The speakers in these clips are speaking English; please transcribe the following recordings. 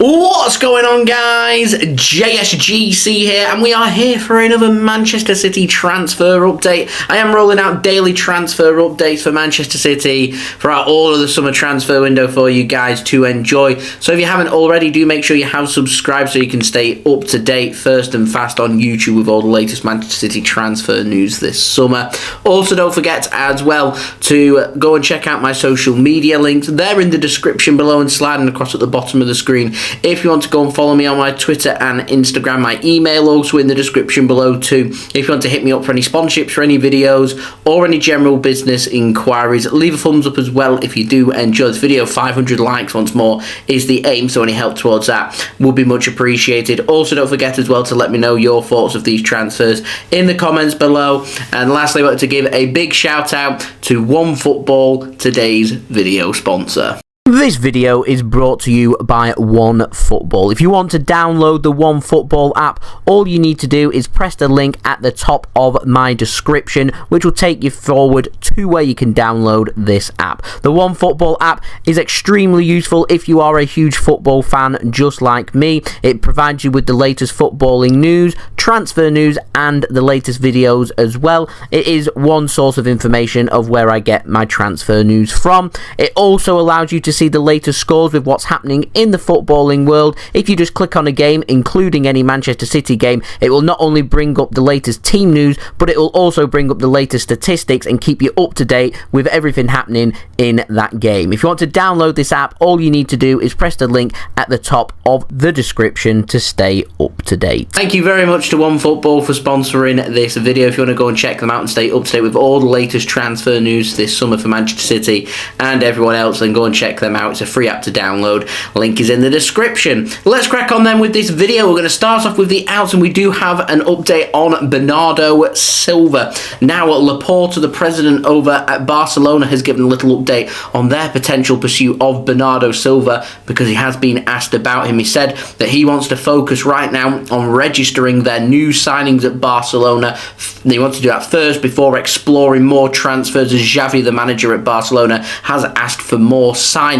What's going on, guys? JSGC here, and we are here for another Manchester City transfer update. I am rolling out daily transfer updates for Manchester City throughout all of the summer transfer window for you guys to enjoy. So if you haven't already, do make sure you have subscribed so you can stay up to date first and fast on YouTube with all the latest Manchester City transfer news this summer. Also, don't forget as well to go and check out my social media links. They're in the description below and sliding across at the bottom of the screen. If you want to go and follow me on my Twitter and Instagram, my email also in the description below too. If you want to hit me up for any sponsorships for any videos or any general business inquiries, leave a thumbs up as well if you do enjoy this video. 500 likes once more is the aim, so any help towards that would be much appreciated. Also, don't forget as well to let me know your thoughts of these transfers in the comments below. And lastly, I want to give a big shout out to OneFootball, today's video sponsor. This video is brought to you by OneFootball. If you want to download the OneFootball app, all you need to do is press the link at the top of my description, which will take you forward to where you can download this app. The OneFootball app is extremely useful if you are a huge football fan just like me. It provides you with the latest footballing news, transfer news, and the latest videos as well. It is one source of information of where I get my transfer news from. It also allows you to see the latest scores with what's happening in the footballing world. If you just click on a game, including any Manchester City game, it will not only bring up the latest team news, but it will also bring up the latest statistics and keep you up to date with everything happening in that game. If you want to download this app, all you need to do is press the link at the top of the description to stay up to date. Thank you very much to OneFootball for sponsoring this video. If you want to go and check them out and stay up to date with all the latest transfer news this summer for Manchester City and everyone else, then go and check them out. It's a free app to download. Link is in the description. Let's crack on then with this video. We're going to start off with the outs, and we do have an update on Bernardo Silva. Now, Laporta, the president over at Barcelona, has given a little update on their potential pursuit of Bernardo Silva because he has been asked about him. He said that he wants to focus right now on registering their new signings at Barcelona. They want to do that first before exploring more transfers, as Xavi, the manager at Barcelona, has asked for more signings.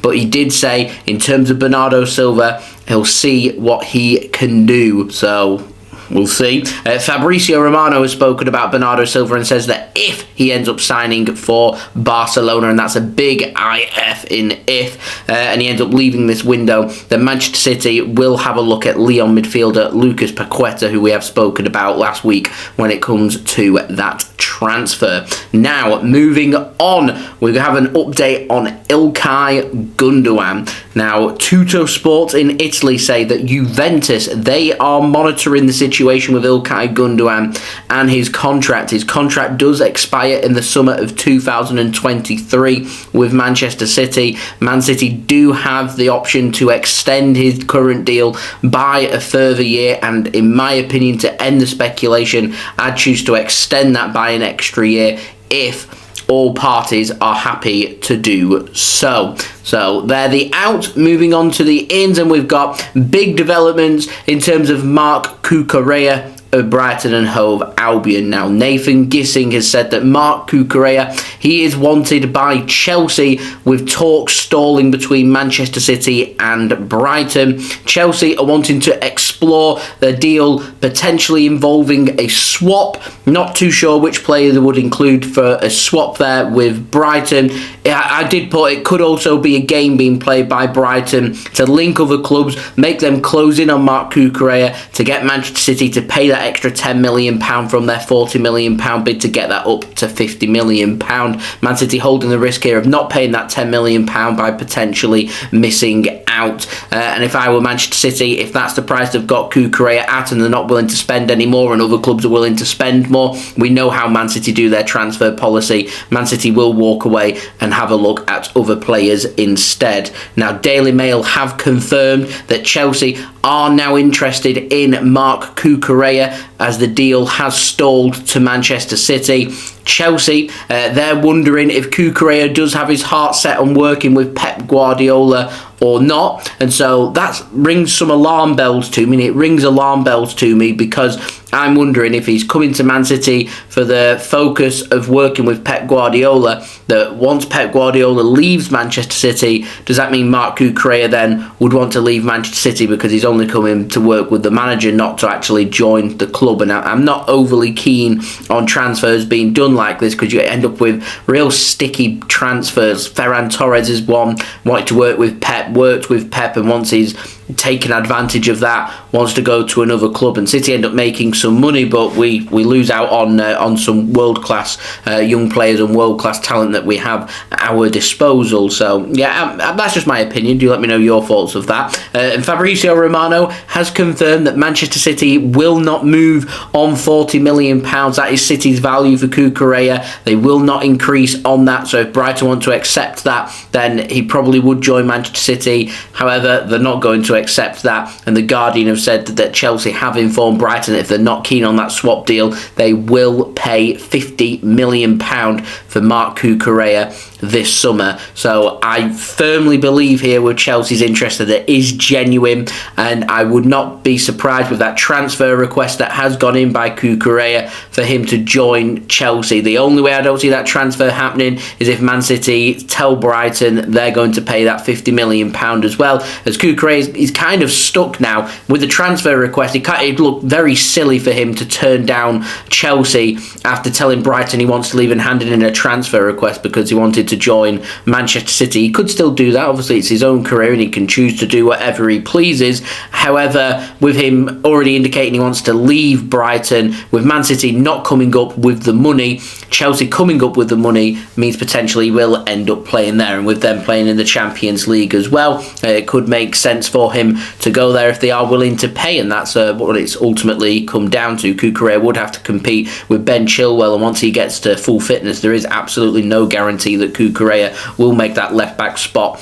But he did say, in terms of Bernardo Silva, he'll see what he can do. So we'll see. Fabrizio Romano has spoken about Bernardo Silva and says that if he ends up signing for Barcelona, and that's a big IF in if, and he ends up leaving this window, then Manchester City will have a look at Lyon midfielder Lucas Paqueta, who we have spoken about last week when it comes to that transfer. Now, moving on, we have an update on Ilkay Gundogan. Now, Tuttosport in Italy say that Juventus, they are monitoring the situation with Ilkay Gundogan and his contract. His contract does expire in the summer of 2023 with Manchester City. Man City do have the option to extend his current deal by a further year, and in my opinion, to end the speculation, I'd choose to extend that by an extra year if all parties are happy to do so. So they're the out. Moving on to the ins, and we've got big developments in terms of Marc Cucurella of Brighton and Hove Albion. Now, Nathan Gissing has said that Marc Cucurella, he is wanted by Chelsea, with talks stalling between Manchester City and Brighton. Chelsea are wanting to explore the deal potentially involving a swap. Not too sure which player they would include for a swap there with Brighton. I did put it could also be a game being played by Brighton to link other clubs, make them close in on Marc Cucurella to get Manchester City to pay that extra £10 million from their £40 million bid to get that up to £50 million. Man City holding the risk here of not paying that £10 million by potentially missing out. And if I were Manchester City, if that's the price they've got Cucurella at and they're not willing to spend any more and other clubs are willing to spend more, we know how Man City do their transfer policy. Man City will walk away and have a look at other players instead. Now, Daily Mail have confirmed that Chelsea are now interested in Marc Cucurella as the deal has stalled to Manchester City. Chelsea, they're wondering if Cucurella does have his heart set on working with Pep Guardiola or not, and so that rings some alarm bells to me. It rings alarm bells to me because I'm wondering if he's coming to Man City for the focus of working with Pep Guardiola, that once Pep Guardiola leaves Manchester City, does that mean Marc Cucurella then would want to leave Manchester City because he's only coming to work with the manager, not to actually join the club? And I'm not overly keen on transfers being done like this because you end up with real sticky transfers. Ferran Torres is one, wanted to work with Pep, worked with Pep, and once he's taken advantage of that, wants to go to another club, and City end up making some money, but we lose out on some world-class young players and world-class talent that we have at our disposal. So yeah, that's just my opinion. Do let me know your thoughts of that. And Fabrizio Romano has confirmed that Manchester City will not move on £40 million. That is City's value for Cucurella. They will not increase on that, so if Brighton want to accept that, then he probably would join Manchester City. However, they're not going to accept that, and the Guardian have said that Chelsea have informed Brighton if they're not keen on that swap deal, they will pay £50 million for Marc Cucurella this summer. So I firmly believe here with Chelsea's interest that it is genuine, and I would not be surprised with that transfer request that has gone in by Cucurella for him to join Chelsea. The only way I don't see that transfer happening is if Man City tell Brighton they're going to pay that £50 million as well, as Cucurella is kind of stuck now with the transfer request. It looked very silly for him to turn down Chelsea after telling Brighton he wants to leave and handing in a transfer request because he wanted to join Manchester City. He could still do that. Obviously, it's his own career and he can choose to do whatever he pleases. However, with him already indicating he wants to leave Brighton, with Man City not coming up with the money, Chelsea coming up with the money means potentially he will end up playing there, and with them playing in the Champions League as well, it could make sense for him to go there if they are willing to pay, and that's what it's ultimately come down to. Cucurella would have to compete with Ben Chilwell, and once he gets to full fitness, there is absolutely no guarantee that Cucurella will make that left-back spot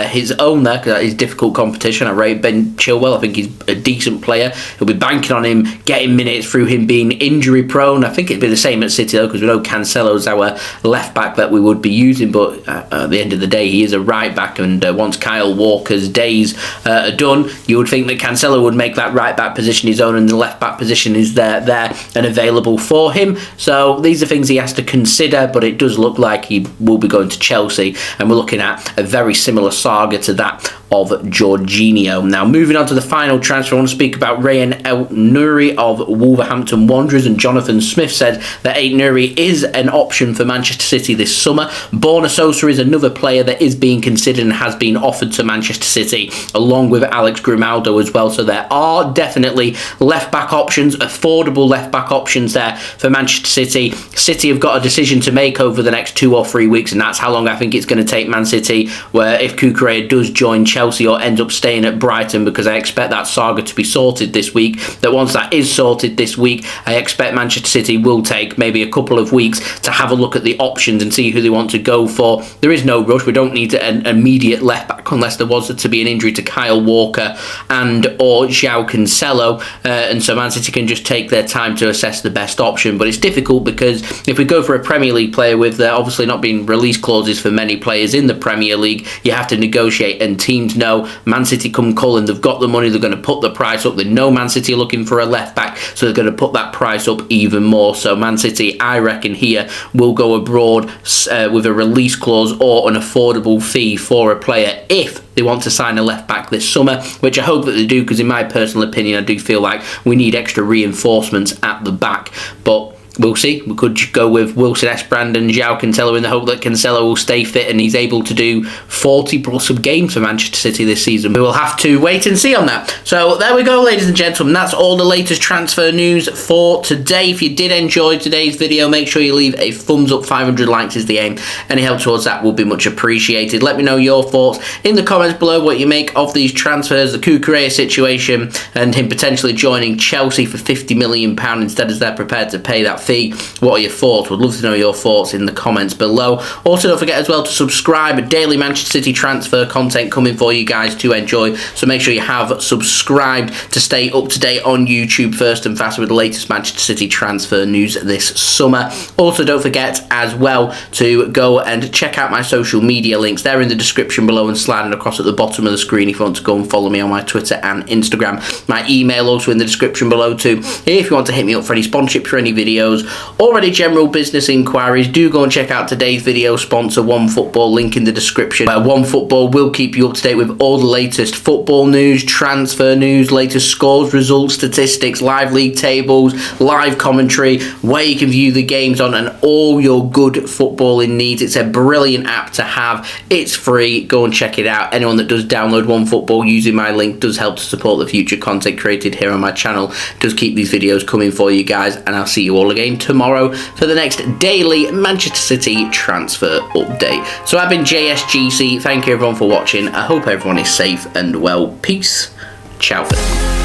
his own there, because that is difficult competition. I rate Ben Chilwell. I think he's a decent player. He'll be banking on him getting minutes through him being injury-prone. I think it'd be the same at City, though, because we know Cancelo's our left-back that we would be using, but at the end of the day, he is a right-back, and once Kyle Walker's days are done, you would think that Cancelo would make that right-back position his own, and the left-back position is there and available for him. So these are things he has to consider, but it does look like he will be going to Chelsea, and we're looking at a very similar saga to that of Jorginho. Now, moving on to the final transfer, I want to speak about Rayan Ait-Nouri of Wolverhampton Wanderers, and Jonathan Smith said that Ait-Nouri is an option for Manchester City this summer. Borna Sosa is another player that is being considered and has been offered to Manchester City, along with Alex Grimaldo as well. So there are definitely left-back options, affordable left-back options there for Manchester City. City have got a decision to make over the next 2 or 3 weeks, and that's how long I think it's going to take Man City, where if Cucurella does join Chelsea or ends up staying at Brighton, because I expect that saga to be sorted this week, that once that is sorted this week, I expect Manchester City will take maybe a couple of weeks to have a look at the options and see who they want to go for. There is no rush. We don't need an immediate left-back unless there was to be an injury to Kyle Walker and or João Cancelo, and so Man City can just take their time to assess the best option. But it's difficult because if we go for a Premier League player, with there obviously not being release clauses for many players in the Premier League, you have to negotiate, and teams know Man City come calling, they've got the money, they're going to put the price up. They know Man City are looking for a left back, so they're going to put that price up even more. So Man City, I reckon here, will go abroad with a release clause or an affordable fee for a player if they want to sign a left back this summer, which I hope that they do, because in my personal opinion, I do feel like we need extra reinforcements at the back. But we'll see. We could go with Wilson Esperand and João Cancelo in the hope that Cancelo will stay fit and he's able to do 40 plus of games for Manchester City this season. We will have to wait and see on that. So there we go, ladies and gentlemen. That's all the latest transfer news for today. If you did enjoy today's video, make sure you leave a thumbs up. 500 likes is the aim. Any help towards that will be much appreciated. Let me know your thoughts in the comments below, what you make of these transfers, the Cucurella situation, and him potentially joining Chelsea for £50 million instead, as they're prepared to pay that fee? What are your thoughts? Would love to know your thoughts in the comments below. Also, don't forget as well to subscribe. Daily Manchester City transfer content coming for you guys to enjoy. So make sure you have subscribed to stay up to date on YouTube first and fast with the latest Manchester City transfer news this summer. Also, don't forget as well to go and check out my social media links. They're in the description below and sliding across at the bottom of the screen if you want to go and follow me on my Twitter and Instagram. My email also in the description below too. If you want to hit me up for any sponsorship for any videos or any general business inquiries, do go and check out today's video sponsor, OneFootball, link in the description. OneFootball will keep you up to date with all the latest football news, transfer news, latest scores, results, statistics, live league tables, live commentary, where you can view the games on, and all your good footballing needs. It's a brilliant app to have. It's free. Go and check it out. Anyone that does download OneFootball using my link does help to support the future content created here on my channel. It does keep these videos coming for you guys, and I'll see you all again tomorrow for the next daily Manchester City transfer update. So I've been JSGC. Thank you everyone for watching. I hope everyone is safe and well. Peace. Ciao for now.